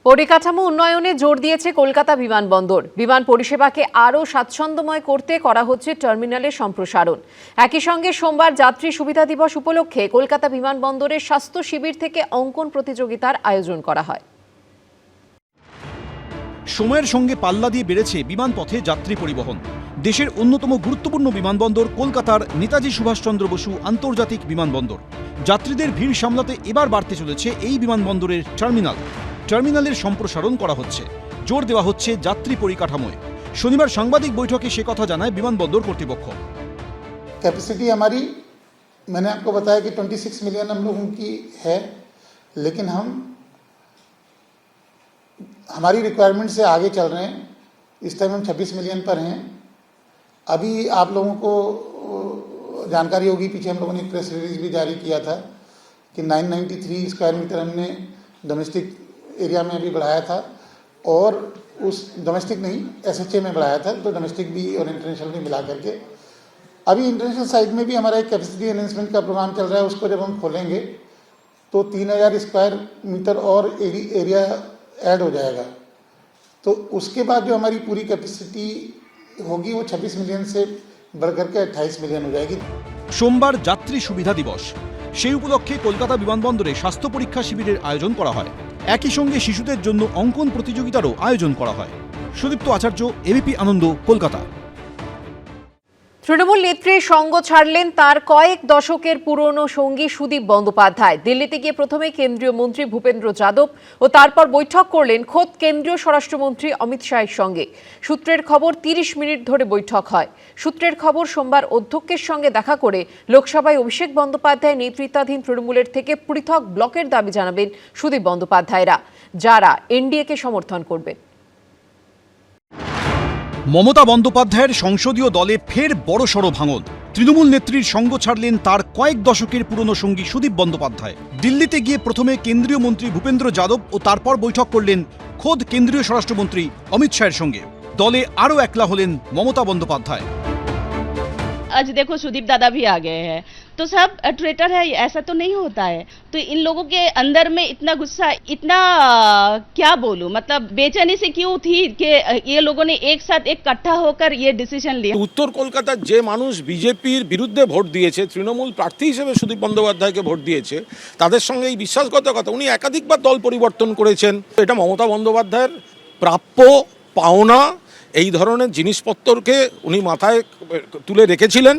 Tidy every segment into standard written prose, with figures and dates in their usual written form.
পরিকাঠামো উন্নয়নে জোর দিয়েছে কলকাতা বিমানবন্দর। বিমান পরিষেবাকে আরও স্বাচ্ছন্দ্যময় করতে করা হচ্ছে টার্মিনালের সম্প্রসারণ। একই সঙ্গে সোমবার যাত্রী সুবিধা দিবস উপলক্ষে কলকাতা বিমানবন্দরের স্বাস্থ্য শিবির থেকে অঙ্কন প্রতিযোগিতার আয়োজন করা হয়। সময়ের সঙ্গে পাল্লা দিয়ে বেড়েছে বিমানপথে যাত্রী পরিবহন। দেশের অন্যতম গুরুত্বপূর্ণ বিমানবন্দর কলকাতার নেতাজি সুভাষচন্দ্র বসু আন্তর্জাতিক বিমানবন্দর। যাত্রীদের ভিড় সামলাতে এবার বাড়তে চলেছে এই বিমানবন্দরের টার্মিনালের সম্প্রসারণ করা হচ্ছে, জোর দেওয়া হচ্ছে যাত্রী পরিকাঠামোয়। শনিবার সাংবাদিক বৈঠকে সে কথা জানায় বিমানবন্দর কর্তৃপক্ষ। कैपेसिटी हमारी मैंने आपको बताया कि 26 मिलियन हम लोगों की है, लेकिन हम हमारी रिक्वायरमेंट से आगे चल रहे हैं। इस टाइम हम 26 मिलियन पर हैं। अभी आप लोगों को जानकारी होगी, पीछे हम लोगों ने एक प्रेस रिलीज भी जारी किया था कि 993 स्क्वायर मीटर हमने डोमेस्टिक एरिया में अभी बढ़ाया था, और उस डोमेस्टिक नहीं SHA में बढ़ाया था, तो डोमेस्टिक भी और इंटरनेशनल भी मिला करके अभी इंटरनेशनल साइड में भी हमारा एक कैपेसिटी एनहेंसमेंट का प्रोग्राम चल रहा है। उसको जब हम खोलेंगे तो 3000 स्क्वायर मीटर और एरिया ऐड हो जाएगा। तो उसके बाद जो हमारी पूरी कैपेसिटी होगी वो 26 मिलियन से बढ़कर के 28 मिलियन हो जाएगी। সোমবার যাত্রী সুবিধা দিবস, সেই উপলক্ষে কলকাতা বিমানবন্দরে স্বাস্থ্য পরীক্ষা শিবিরের আয়োজন করা হয়। একই সঙ্গে শিশুদের জন্য অঙ্কন প্রতিযোগিতারও আয়োজন করা হয়। সুদীপ্ত আচার্য, এবিপি আনন্দ, কলকাতা। তৃণমূল নেত্রীর সঙ্গ ছাড়লেন তার কয়েক দশকের পুরনো সঙ্গী সুদীপ বন্দ্যোপাধ্যায়। দিল্লিতে গিয়ে প্রথমে কেন্দ্রীয় মন্ত্রী ভূপেন্দ্র যাদব ও তারপর বৈঠক করলেন খোদ কেন্দ্রীয় স্বরাষ্ট্রমন্ত্রী অমিত শাহের সঙ্গে। সূত্রের খবর 30 মিনিট ধরে বৈঠক হয়। সূত্রের খবর সোমবার অধ্যক্ষের সঙ্গে দেখা করে লোকসভায় অভিষেক বন্দ্যোপাধ্যায় নেতৃত্বাধীন তৃণমূলের থেকে পৃথক ব্লকের দাবি জানাবেন সুদীপ বন্দ্যোপাধ্যায়রা, যারা এনডিএকে সমর্থন করবেন। মমতা বন্দ্যোপাধ্যায়ের সংসদীয় দলে ফের বড়সড় ভাঙন। তৃণমূল নেত্রীর সঙ্গ ছাড়লেন তার কয়েক দশকের পুরনো সঙ্গী সুদীপ বন্দ্যোপাধ্যায়। দিল্লিতে গিয়ে প্রথমে কেন্দ্রীয় মন্ত্রী ভূপেন্দ্র যাদব ও তারপর বৈঠক করলেন খোদ কেন্দ্রীয় স্বরাষ্ট্রমন্ত্রী অমিত শাহের সঙ্গে। দলে আরও একলা হলেন মমতা বন্দ্যোপাধ্যায়। आज देखो सुदीप दादा भी आ गए हैं, तो सब ट्रेटर है, ऐसा तो नहीं होता है। तो इन लोगों के अंदर में इतना गुस्सा, इतना क्या बोलूं, मतलब बेचैनी से क्यों थी कि ये लोगों ने एक साथ इकट्ठा होकर ये डिसीजन लिया। উত্তর কলকাতার যে মানুষ বিজেপির বিরুদ্ধে ভোট দিয়েছে, তৃণমূল প্রার্থী হিসেবে সুদীপ বন্দ্যোপাধ্যায়কে ভোট দিয়েছে, তাদের সঙ্গে এই বিশ্বাসঘাতকতা। উনি একাধিকবার দল পরিবর্তন করেছেন। এটা মমতা বন্দ্যোপাধ্যায়ের প্রাপ্য পাওনা, এই ধরনের জিনিসপত্রকে উনি মাথায় তুলে রেখেছিলেন।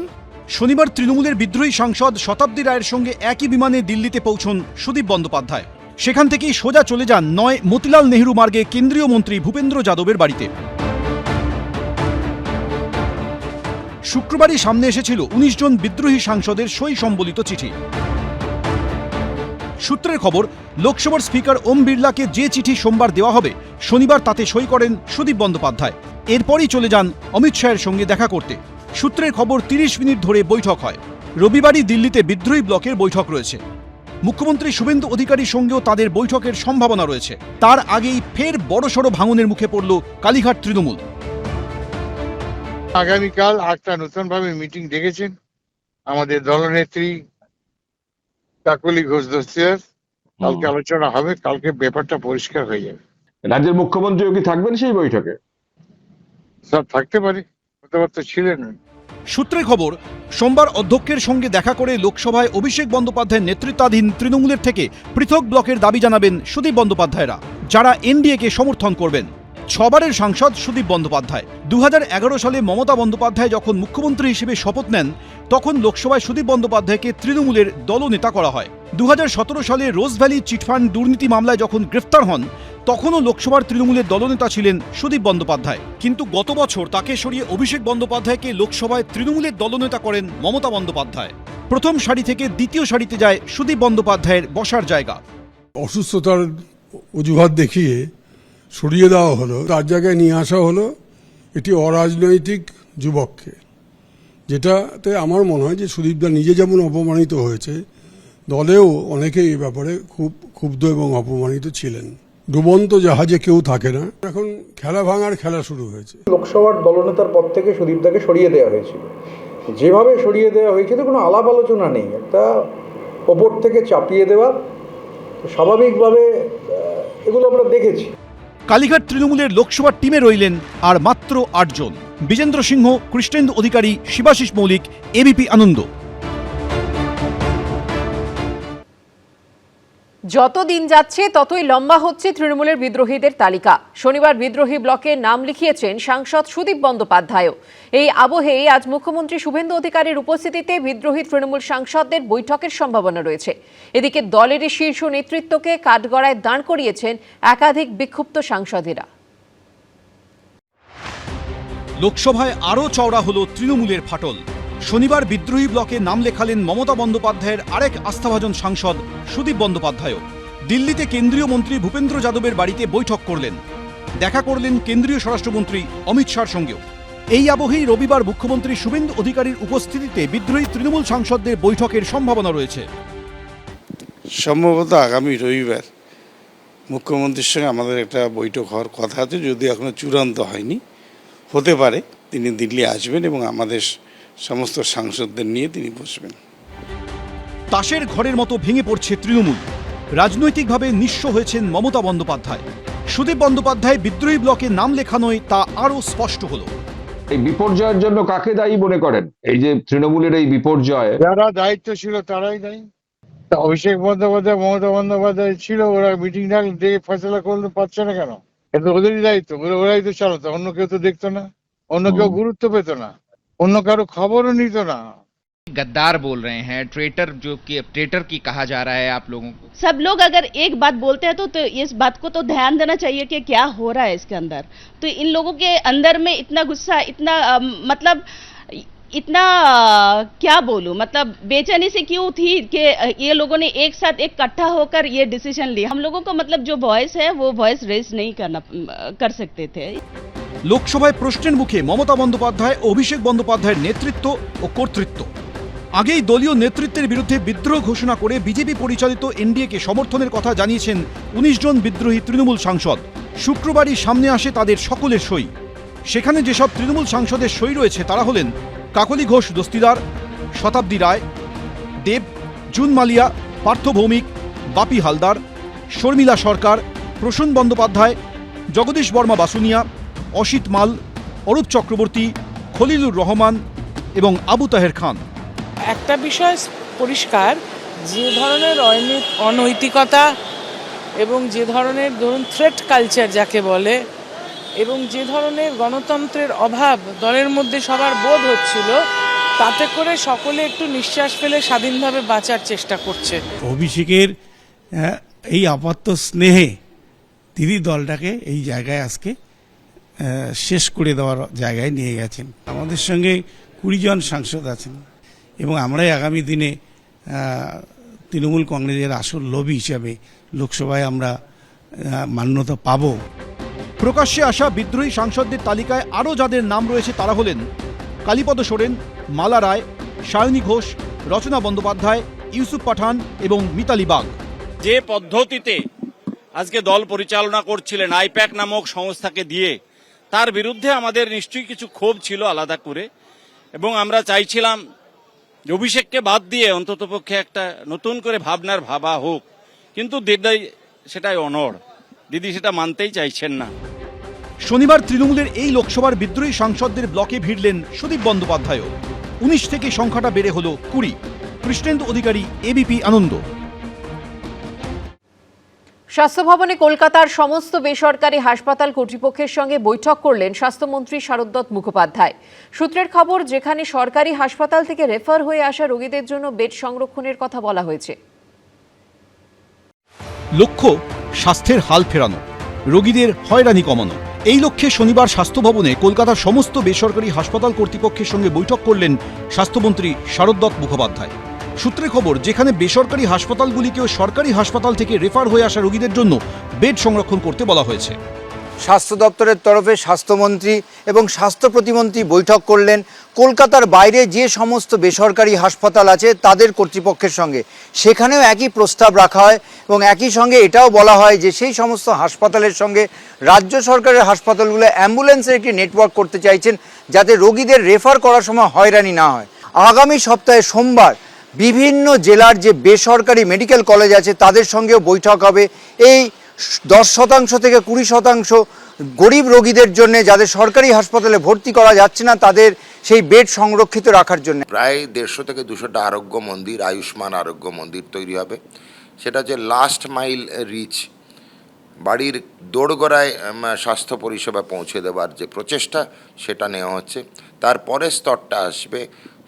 শনিবার তৃণমূলের বিদ্রোহী সাংসদ শতাব্দী রায়ের সঙ্গে একই বিমানে দিল্লিতে পৌঁছন সুদীপ বন্দ্যোপাধ্যায়। সেখান থেকেই সোজা চলে যান নয় মতিলাল নেহরু মার্গে কেন্দ্রীয় মন্ত্রী ভূপেন্দ্র যাদবের বাড়িতে। শুক্রবারই সামনে এসেছিল 19 জন বিদ্রোহী সাংসদের সই সম্বলিত চিঠি। সূত্রের খবর, লোকসভার স্পিকার ওম বিড়লাকে যে চিঠি সোমবার দেওয়া হবে, শনিবার তাতে সই করেন সুদীপ বন্দ্যোপাধ্যায়। এরপরই চলে যান অমিত শাহের সঙ্গে দেখা করতে। সূত্রের খবর 30 মিনিট ধরে বৈঠক হয়। রবিবারই দিল্লিতে বিদ্রোহী ব্লকের বৈঠক রয়েছে। মুখ্যমন্ত্রী শুভেন্দু অধিকারীর সঙ্গেও তাদের বৈঠকের সম্ভাবনা রয়েছে। তার আগেই ফের বড়সড় ভাঙনের মুখে পড়ল কালীঘাট তৃণমূল। আগামীকাল একটা নতুনভাবে মিটিং ডেকেছেন আমাদের দলনেত্রী কাকলি ঘোষ দস্তিদার। কালকে আলোচনা হবে, কালকে ব্যাপারটা পরিষ্কার হয়ে যাবে। রাজ্যের মুখ্যমন্ত্রীও কি থাকবেন সেই বৈঠকে? সব থাকতে পারে, কথাবার্তা ছিলেন। সূত্রের খবর, সোমবার অধ্যক্ষের সঙ্গে দেখা করে লোকসভায় অভিষেক বন্দ্যোপাধ্যায়ের নেতৃত্বাধীন তৃণমূলের থেকে পৃথক ব্লকের দাবি জানাবেন সুদীপ বন্দ্যোপাধ্যায়রা, যারা এনডিএকে সমর্থন করবেন। 6 বারের সাংসদ সুদীপ বন্দ্যোপাধ্যায়। 2011 সালে মমতা বন্দ্যোপাধ্যায় যখন মুখ্যমন্ত্রী হিসেবে শপথ নেন, তখন লোকসভায় সুদীপ বন্দ্যোপাধ্যায়কে তৃণমূলের দলনেতা করা হয়। 2017 সালে রোজ ভ্যালি চিটফান্ড দুর্নীতি মামলায় যখন গ্রেফতার হন, তখনও লোকসভার তৃণমূলের দলনেতা ছিলেন সুদীপ বন্দ্যোপাধ্যায়। কিন্তু গত বছর তাকে সরিয়ে অভিষেক বন্দ্যোপাধ্যায়কে লোকসভায় তৃণমূলের দলনেতা করেন মমতা বন্দ্যোপাধ্যায়। প্রথম সারি থেকে দ্বিতীয় সারিতে যায় সুদীপ বন্দ্যোপাধ্যায়ের বসার জায়গা। অসুস্থতার অজুহাত দেখিয়ে সরিয়ে দেওয়া হলো, তার জায়গায় নিয়ে আসা হলো একটি অরাজনৈতিক যুবককে, যেটাতে আমার মনে হয় যে সুদীপদা নিজে যেমন অপমানিত হয়েছে, দলেও অনেকে এই ব্যাপারে খুব ক্ষুব্ধ এবং অপমানিত ছিলেন। ডুবন্ত জাহাজে কেউ থাকে না। এখন খেলা ভাঙার খেলা শুরু হয়েছে। লোকসভার দলনেতার পদ থেকে সুদীপদাকে সরিয়ে দেওয়া হয়েছিল। যেভাবে সরিয়ে দেওয়া হয়েছিল কোনো আলাপ আলোচনা নেই, একটা ওপর থেকে চাপিয়ে দেওয়া। স্বাভাবিকভাবে এগুলো আমরা দেখেছি। কালীঘাট তৃণমূলের লোকসভার টিমে রইলেন আর মাত্র 8 জন। বিজেন্দ্র সিংহ, কৃষ্ণেন্দু অধিকারী, শিবাশিস মৌলিক, এবিপি আনন্দ। যত দিন যাচ্ছে ততই লম্বা হচ্ছে তৃণমূলের বিদ্রোহীদের তালিকা। শনিবার বিদ্রোহী ব্লকে নাম লিখিয়েছেন সাংসদ সুদীপ বন্দ্যোপাধ্যায়ও। এই আবহেই আজ মুখ্যমন্ত্রী শুভেন্দু অধিকারীর উপস্থিতিতে বিদ্রোহী তৃণমূল সাংসদদের বৈঠকের সম্ভাবনা রয়েছে। এদিকে দলের শীর্ষ নেতৃত্বকে কাঠগড়ায় দাঁড় করিয়েছেন একাধিক বিক্ষুব্ধ সাংসদেরা। লোকসভায় আরও চওড়া হলো তৃণমূলের ফাটল। শনিবার বিদ্রোহী ব্লকে নাম লেখালেন মমতা বন্দ্যোপাধ্যায়ের আরেক আস্থাভাজন সাংসদ সুদীপ বন্দ্যোপাধ্যায়ও। দিল্লিতে কেন্দ্রীয় মন্ত্রী ভূপেন্দ্র যাদবের বাড়িতে বৈঠক করলেন, দেখা করলেন কেন্দ্রীয় স্বরাষ্ট্রমন্ত্রী অমিত শাহর সঙ্গেও। এই আবহেই রবিবার মুখ্যমন্ত্রী শুভেন্দু অধিকারীর উপস্থিতিতে বিদ্রোহী তৃণমূল সাংসদদের বৈঠকের সম্ভাবনা রয়েছে। সম্ভবত আগামী রবিবার মুখ্যমন্ত্রীর সঙ্গে আমাদের একটা বৈঠক হওয়ার কথা আছে, যদি এখনো চূড়ান্ত হয়নি। হতে পারে তিনি দিল্লি আসবেন এবং আমাদের সমস্ত সাংসদদের নিয়ে তিনি বসবেন। তাসের ঘরের মতো ভেঙে পড়ছে তৃণমূল। রাজনৈতিকভাবে নিঃস্ব হয়েছেন মমতা বন্দ্যোপাধ্যায়। সুদীপ বন্দ্যোপাধ্যায় বিদ্রোহী ব্লকে নাম লেখানোয় তা আরও স্পষ্ট হলো। এই বিপর্যয়ের জন্য কাকে দায়ী মনে করেন? এই যে তৃণমূলের এই বিপর্যয়, যারা দায়িত্ব ছিল তারাই দায়ী। অভিষেক বন্দ্যোপাধ্যায়, মমতা বন্দ্যোপাধ্যায় ছিল, ওরা মিটিং ডেকে ফয়সলা করতে পারছে না কেন? এটা ওদেরই দায়িত্ব, ওরাই তো চালাতো, অন্য কেউ তো দেখতো না, অন্য কেউ গুরুত্ব পেত না, অন্য কারো খবরও নিত না। गद्दार बोल रहे हैं, ट्रेटर जो कि ट्रेटर की कहा जा रहा है आप लोगों को। सब लोग अगर एक बात बोलते हैं तो इस बात को तो ध्यान देना चाहिए कि क्या हो रहा है इसके अंदर। तो इन लोगों के अंदर में इतना गुस्सा, इतना मतलब इतना क्या बोलूं, मतलब बेचैनी से क्यों थी कि ये लोगों ने एक साथ इकट्ठा होकर ये डिसीजन लिया। हम लोगों को मतलब जो वॉइस है वो वॉइस रेज नहीं कर सकते थे। লোকসভায় প্রশ্নের মুখে মমতা বন্দ্যোপাধ্যায় ও অভিষেক বন্দ্যোপাধ্যায়ের নেতৃত্ব ও কর্তৃত্ব। আগেই দলীয় নেতৃত্বের বিরুদ্ধে বিদ্রোহ ঘোষণা করে বিজেপি পরিচালিত এনডিএকে সমর্থনের কথা জানিয়েছেন 19 জন বিদ্রোহী তৃণমূল সাংসদ। শুক্রবারই সামনে আসে তাদের সকলের সই। সেখানে যেসব তৃণমূল সাংসদের সই রয়েছে তারা হলেন কাকলি ঘোষ দস্তিদার, শতাব্দী রায়, দেব, জুন মালিয়া, পার্থ ভৌমিক, বাপি হালদার, শর্মিলা সরকার, প্রসূন বন্দ্যোপাধ্যায়, জগদীশ বর্মা বাসুনিয়া, অসিত মাল, অরূপ চক্রবর্তী, খলিলুর রহমান এবং আবু তাহের খান। একটা বিষয় পরিষ্কার, যে ধরনের অনৈতিকতা এবং যে ধরনের ধরুন থ্রেট কালচার যাকে বলে, এবং যে ধরনের গণতন্ত্রের অভাব দলের মধ্যে সবার বোধ হচ্ছিল, তাতে করে সকলে একটু নিঃশ্বাস ফেলে স্বাধীনভাবে বাঁচার চেষ্টা করছে। অভিষেকের এই আপাত্ত স্নেহে তিনি দলটাকে এই জায়গায় আজকে শেষ করে দেওয়ার জায়গায় নিয়ে গেছেন। আমাদের সঙ্গে 20 জন সাংসদ আছেন এবং আমরাই আগামী দিনে তৃণমূল কংগ্রেসের আসল লবি হিসাবে লোকসভায় আমরা মান্যতা পাব। প্রকাশ্যে আসা বিদ্রোহী সাংসদদের তালিকায় আরও যাদের নাম রয়েছে তারা হলেন কালীপদ সোরেন, মালা রায়, সায়নী ঘোষ, রচনা বন্দ্যোপাধ্যায়, ইউসুফ পাঠান এবং মিতালি বাগ। যে পদ্ধতিতে আজকে দল পরিচালনা করছিলেন আইপ্যাক নামক সংস্থাকে দিয়ে, তার বিরুদ্ধে আমাদের নিশ্চয়ই কিছু ক্ষোভ ছিল আলাদা করে, এবং আমরা চাইছিলাম অভিষেককে বাদ দিয়ে অন্ততপক্ষে একটা নতুন করে ভাবা হোক, কিন্তু দিদি সেটাই অনড়, দিদি সেটা মানতেই চাইছেন না। শনিবার তৃণমূলের এই লোকসভার বিদ্রোহী সাংসদদের ব্লকে ভিড়লেন সুদীপ বন্দ্যোপাধ্যায়ও। 19 থেকে সংখ্যাটা বেড়ে হল 20। কৃষ্ণেন্দু অধিকারী, এবিপি আনন্দ। স্বাস্থ্য ভবনে কলকাতার সমস্ত বেসরকারি হাসপাতাল কর্তৃপক্ষের সঙ্গে বৈঠক করলেন স্বাস্থ্যমন্ত্রী শারদত্ত মুখোপাধ্যায়। সূত্রের খবর, যেখানে সরকারি হাসপাতাল থেকে রেফার হয়ে আসা রোগীদের জন্য বেড সংরক্ষণের কথা বলা হয়েছে। লক্ষ্য স্বাস্থ্যের হাল ফেরানো, রোগীদের হয়রানি কমানো। এই লক্ষ্যে শনিবার স্বাস্থ্য ভবনে কলকাতার সমস্ত বেসরকারি হাসপাতাল কর্তৃপক্ষের সঙ্গে বৈঠক করলেন স্বাস্থ্যমন্ত্রী শারদত্ত মুখোপাধ্যায়। সূত্রের খবর, যেখানে বেসরকারি হাসপাতালগুলিকেও সরকারি হাসপাতাল থেকে রেফার হয়ে আসা রোগীদের জন্য বেড সংরক্ষণ করতে বলা হয়েছে। স্বাস্থ্য দপ্তরের তরফে স্বাস্থ্যমন্ত্রী এবং স্বাস্থ্য প্রতিমন্ত্রী বৈঠক করলেন কলকাতার বাইরে যে সমস্ত বেসরকারি হাসপাতাল আছে তাদের কর্তৃপক্ষের সঙ্গে। সেখানেও একই প্রস্তাব রাখা হয় এবং একই সঙ্গে এটাও বলা হয় যে সেই সমস্ত হাসপাতালের সঙ্গে রাজ্য সরকারের হাসপাতালগুলো অ্যাম্বুলেন্সের একটি নেটওয়ার্ক করতে চাইছেন, যাতে রোগীদের রেফার করার সময় হয়রানি না হয়। আগামী সপ্তাহে সোমবার বিভিন্ন জেলার যে বেসরকারি মেডিকেল কলেজ আছে তাদের সঙ্গেও বৈঠক হবে এই 10% থেকে 20% গরিব রোগীদের জন্য, যাদের সরকারি হাসপাতালে ভর্তি করা যাচ্ছে না, তাদের সেই বেড সংরক্ষিত রাখার জন্য। প্রায় 150 থেকে 200টা আরোগ্য মন্দির, আয়ুষ্মান আরোগ্য মন্দির তৈরি হবে। সেটা হচ্ছে লাস্ট মাইল রিচ, বাড়ির দোরগোড়ায় স্বাস্থ্য পরিষেবা পৌঁছে দেওয়ার যে প্রচেষ্টা সেটা নেওয়া হচ্ছে। তারপরের স্তরটা আসবে,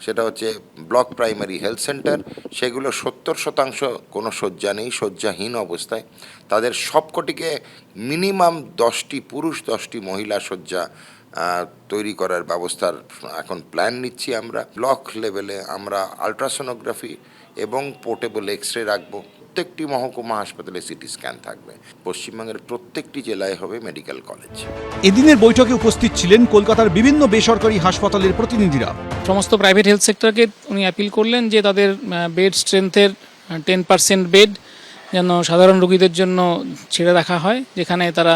সেটা হচ্ছে ব্লক প্রাইমারি হেলথ সেন্টার। সেগুলো 70% কোনো শয্যা নেই, শয্যাহীন অবস্থায়। তাদের সবকটিকে মিনিমাম 10টি পুরুষ 10টি মহিলা শয্যা তৈরি করার ব্যবস্থার এখন প্ল্যান নিচ্ছি আমরা। ব্লক লেভেলে আমরা আলট্রাসোনোগ্রাফি এবং পোর্টেবল এক্স-রে রাখবো। প্রত্যেকটি মহকুমা হাসপাতালে সিটি স্ক্যান থাকবে। পশ্চিমবঙ্গের প্রত্যেকটি জেলায় হবে মেডিকেল কলেজ। এদিনের বৈঠকে উপস্থিত ছিলেন কলকাতার বিভিন্ন বেসরকারি হাসপাতালের প্রতিনিধিরা। সমস্ত প্রাইভেট হেলথ সেক্টরকে উনি অ্যাপিল করলেন যে তাদের বেড স্ট্রেংথের 10% বেড যেন সাধারণ রোগীদের জন্য ছেড়ে রাখা হয়, যেখানে তারা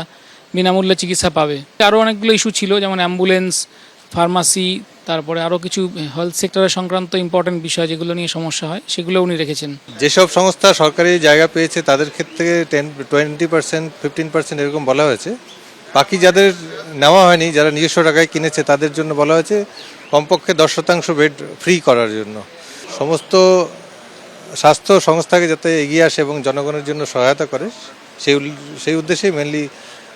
বিনামূল্যে চিকিৎসা পাবে। আরও অনেকগুলো ইস্যু ছিল, যেমন অ্যাম্বুলেন্স, ফার্মাসি, তারপরে আরও কিছু হেলথ সেক্টরের সংক্রান্ত ইম্পর্টেন্ট বিষয় যেগুলো নিয়ে সমস্যা হয় সেগুলো উনি রেখেছেন। যেসব সংস্থা সরকারি জায়গা পেয়েছে তাদের ক্ষেত্রে 20%, 15% এরকম বলা হয়েছে। বাকি যাদের নেওয়া হয়নি, যারা নিজস্ব টাকায় কিনেছে, তাদের জন্য বলা হয়েছে কমপক্ষে 10% বেড ফ্রি করার জন্য। সমস্ত স্বাস্থ্য সংস্থাকে যাতে এগিয়ে আসে এবং জনগণের জন্য সহায়তা করে, সেই উদ্দেশ্যেই মেনলি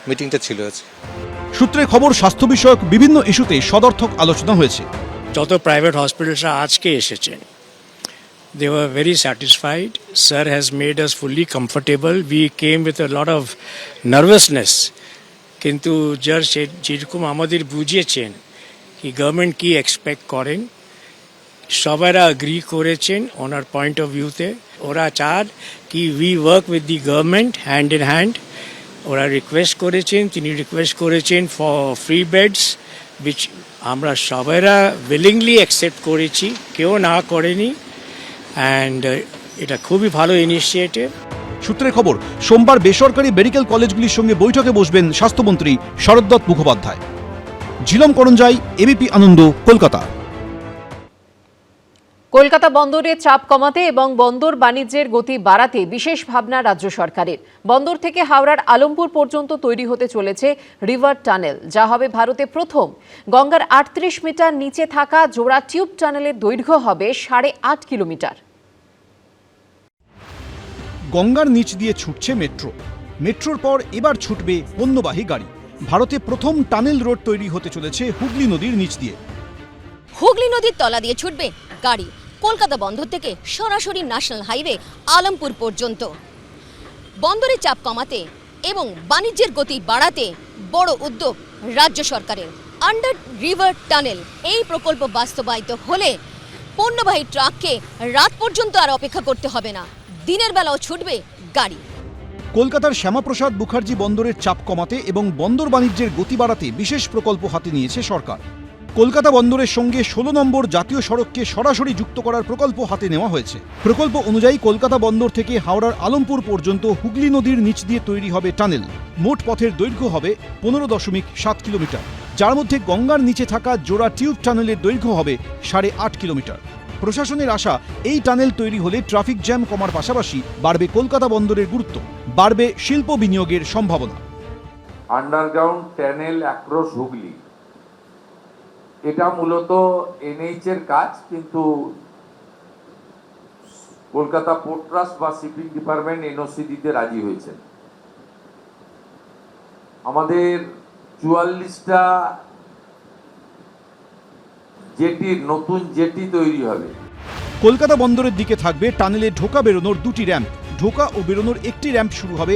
মিটিংটা ছিল আজকে। সূত্রে খবর, স্বাস্থ্য বিষয়ক বিভিন্ন ইস্যুতে সদর্থক আলোচনা হয়েছে। যত প্রাইভেট হসপিটালসরা আজকে এসেছেন, they were very satisfied. Sir has made us fully comfortable. We came with a lot of nervousness. কিন্তু যার যেরকম আমাদের বুঝিয়েছেন কি গভর্নমেন্ট কি এক্সপেক্ট করেন, সবাইরা এগ্রি করেছেন ওনার পয়েন্ট অফ ভিউতে। ওরা চান কি we work with the government hand in hand. ওরা রিকোয়েস্ট করেছেন, তিনি রিকোয়েস্ট করেছেন ফর ফ্রি বেডস, উইচ আমরা সবাইরা উইলিংলি অ্যাকসেপ্ট করেছি, কেউ না করেনি। অ্যান্ড এটা খুবই ভালো ইনিশিয়েটিভ। সূত্রের খবর, সোমবার বেসরকারি মেডিকেল কলেজগুলির সঙ্গে বৈঠকে বসবেন স্বাস্থ্যমন্ত্রী শরদ্দত্ত মুখোপাধ্যায়। ঝিলম করঞ্জাই, এবিপি আনন্দ, কলকাতা। কলকাতা বন্দরে চাপ কমাতে এবং বন্দর বাণিজ্যের গতি বাড়াতে বিশেষ ভাবনা রাজ্য সরকারের। বন্দর থেকে হাওড়ার আলমপুর পর্যন্ত তৈরি হতে চলেছে রিভার টানেল, যা হবে ভারতে প্রথম। গঙ্গার 38 মিটার নিচে থাকা জোড়া টিউব টানেলের দৈর্ঘ্য হবে 8.5 কিলোমিটার। গঙ্গার নিচ দিয়ে ছুটছে মেট্রো। মেট্রোর পর এবার ছুটবে পণ্যবাহী গাড়ি। ভারতে প্রথম টানেল রোড তৈরি হতে চলেছে হুগলি নদীর নিচ দিয়ে। হুগলি নদীর তলা দিয়ে ছুটবে গাড়ি কলকাতা বন্দর থেকে সরাসরি ন্যাশনাল হাইওয়ে আলমপুর পর্যন্ত। বন্দরের চাপ কমাতে এবং বাণিজ্যের গতি বাড়াতে বড় উদ্যোগ রাজ্য সরকারের। আন্ডার রিভার টানেল এই প্রকল্প বাস্তবায়িত হলে পণ্যবাহী ট্রাককে রাত পর্যন্ত আর অপেক্ষা করতে হবে না, দিনের বেলাও ছুটবে গাড়ি। কলকাতার শ্যামাপ্রসাদ মুখার্জি বন্দরের চাপ কমাতে এবং বন্দর বাণিজ্যের গতি বাড়াতে বিশেষ প্রকল্প হাতে নিয়েছে সরকার। কলকাতা বন্দরের সঙ্গে 16 নম্বর জাতীয় সড়ককে সরাসরি যুক্ত করার প্রকল্প হাতে নেওয়া হয়েছে। প্রকল্প অনুযায়ী কলকাতা বন্দর থেকে হাওড়ার আলমপুর পর্যন্ত হুগলি নদীর নিচ দিয়ে তৈরি হবে টানেল। মোট পথের দৈর্ঘ্য হবে 15.7 কিলোমিটার, যার মধ্যে গঙ্গার নিচে থাকা জোড়া টিউব টানেলের দৈর্ঘ্য হবে 8.5 কিলোমিটার। প্রশাসনের আশা, এই টানেল তৈরি হলে ট্রাফিক জ্যাম কমার পাশাপাশি বাড়বে কলকাতা বন্দরের গুরুত্ব, বাড়বে শিল্প বিনিয়োগের সম্ভাবনা। আন্ডারগ্রাউন্ড টানেল অ্যাক্রস হুগলি, এটা মূলত এনএইচ এর কাজ, কিন্তু কলকাতা পোর্ট ট্রাস্ট বা শিপিং ডিপার্টমেন্ট এনওসি দিতে রাজি হয়েছে। আমাদের 44টা জেটির নতুন জেটি তৈরি হবে। কলকাতা বন্দরের দিকে থাকবে টানেলে ঢোকা বেরোনোর 2টি র্যাম্প। ঢোকা ও বেরোনোর একটি র্যাম্প শুরু হবে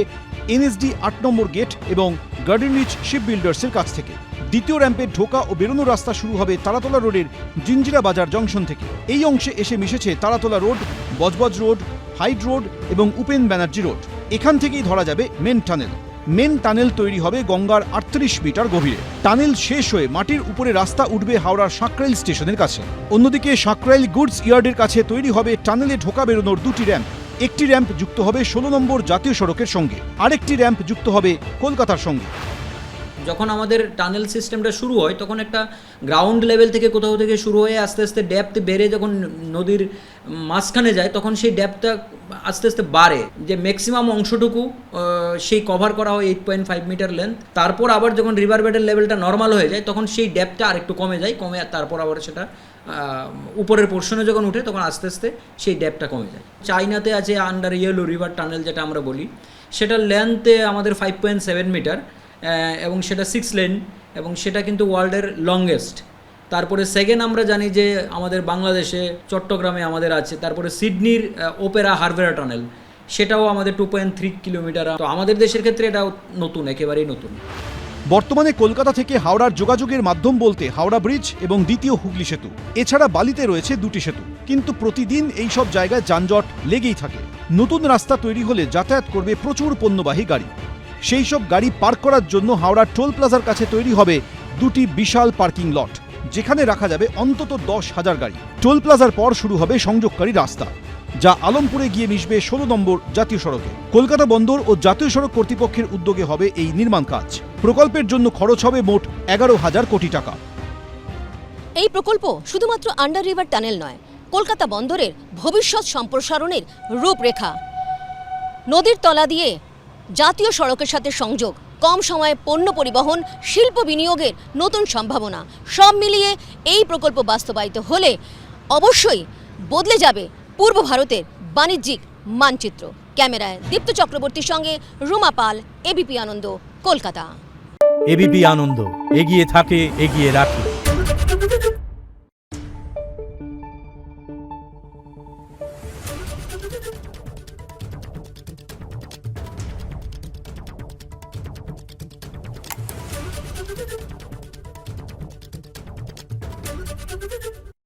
এনএসডি 8 নম্বর গেট এবং গার্ডেন রিচ শিপ বিল্ডার্সের কাছ থেকে। দ্বিতীয় র্যাম্পে ঢোকা ও বেরোনোর রাস্তা শুরু হবে তারাতলা রোডের জিঞ্জিরা বাজার জংশন থেকে। এই অংশে এসে মিশেছে Taratala road, Budge Budge road, Hyde road এবং উপেন ব্যানার্জি রোড। এখান থেকেই ধরা যাবে মেন টানেল। মেন টানেল তৈরি হবে গঙ্গার 38 মিটার গভীরে। টানেল শেষ হয়ে মাটির উপরে রাস্তা উঠবে হাওড়ার সাঁকরাইল স্টেশনের কাছে। অন্যদিকে সাঁকরাইল গুডস ইয়ার্ডের কাছে তৈরি হবে টানেলে ঢোকা বেরোনোর 2টি র্যাম্প। একটি র্যাম্প যুক্ত হবে 16 নম্বর জাতীয় সড়কের সঙ্গে, আরেকটি র্যাম্প যুক্ত হবে কলকাতার সঙ্গে। যখন আমাদের টানেল সিস্টেমটা শুরু হয় তখন একটা গ্রাউন্ড লেভেল থেকে কোথাও থেকে শুরু হয়ে আস্তে আস্তে ডেপথ বেড়ে যখন নদীর মাঝখানে যায় তখন সেই ডেপথটা আস্তে আস্তে বাড়ে, যে ম্যাক্সিমাম অংশটুকু সেই কভার করা হয় 8.5 মিটার লেন্থ। তারপর আবার যখন রিভার বেডের লেভেলটা নর্মাল হয়ে যায় তখন সেই ডেপথটা আরেকটু কমে যায়, কমে তারপর আবার সেটা উপরের পোর্শনে যখন উঠে তখন আস্তে আস্তে সেই ডেপথটা কমে যায়। চাইনাতে আছে আন্ডার ইয়েলো রিভার টানেল যেটা আমরা বলি, সেটার লেন্থে আমাদের 5.7 মিটার এবং সেটা 6 লেন এবং সেটা কিন্তু ওয়ার্ল্ডের লংগেস্ট। তারপরে সেকেন্ড আমরা জানি যে আমাদের বাংলাদেশে চট্টগ্রামে আমাদের আছে, তারপরে সিডনির ওপেরা হারভেরা টানেল, সেটাও আমাদের 2.3 কিলোমিটার। তো আমাদের দেশের ক্ষেত্রে এটাও নতুন, একেবারেই নতুন। বর্তমানে কলকাতা থেকে হাওড়ার যোগাযোগের মাধ্যম বলতে হাওড়া ব্রিজ এবং দ্বিতীয় হুগলি সেতু, এছাড়া বালিতে রয়েছে 2টি সেতু, কিন্তু প্রতিদিন এই সব জায়গায় যানজট লেগেই থাকে। নতুন রাস্তা তৈরি হলে যাতায়াত করবে প্রচুর পণ্যবাহী গাড়ি। সেই সব গাড়ি পার্ক করার জন্য হাওড়ার টোল প্লাজার কাছে তৈরি হবে 2টি বিশাল পার্কিং লট, যেখানে রাখা যাবে অন্তত 10,000 গাড়ি। টোল প্লাজার পর শুরু হবে সংযোগকারী রাস্তা, যা আলমপুরে গিয়ে মিশবে 16 নম্বর জাতীয় সড়কে। কলকাতা বন্দর ও জাতীয় সড়ক কর্তৃপক্ষের উদ্যোগে হবে এই নির্মাণ কাজ। প্রকল্পের জন্য খরচ হবে মোট 11,000 কোটি টাকা। এই প্রকল্প শুধুমাত্র আন্ডার রিভার টানেল নয়, কলকাতা বন্দরের ভবিষ্যৎ সম্প্রসারণের রূপরেখা। নদীর তলা দিয়ে জাতীয় সড়কের সাথে সংযোগ, কম সময়ে পণ্য পরিবহন, শিল্প বিনিয়োগের নতুন সম্ভাবনা, সব মিলিয়ে এই প্রকল্প বাস্তবায়িত হলে অবশ্যই বদলে যাবে পূর্ব ভারতের বাণিজ্যিক মানচিত্র। ক্যামেরায় দীপ্ত চক্রবর্তীর সঙ্গে রুমা পাল, এবিপি আনন্দ, কলকাতা। এবিপি আনন্দ, এগিয়ে থাকে, এগিয়ে রাখে।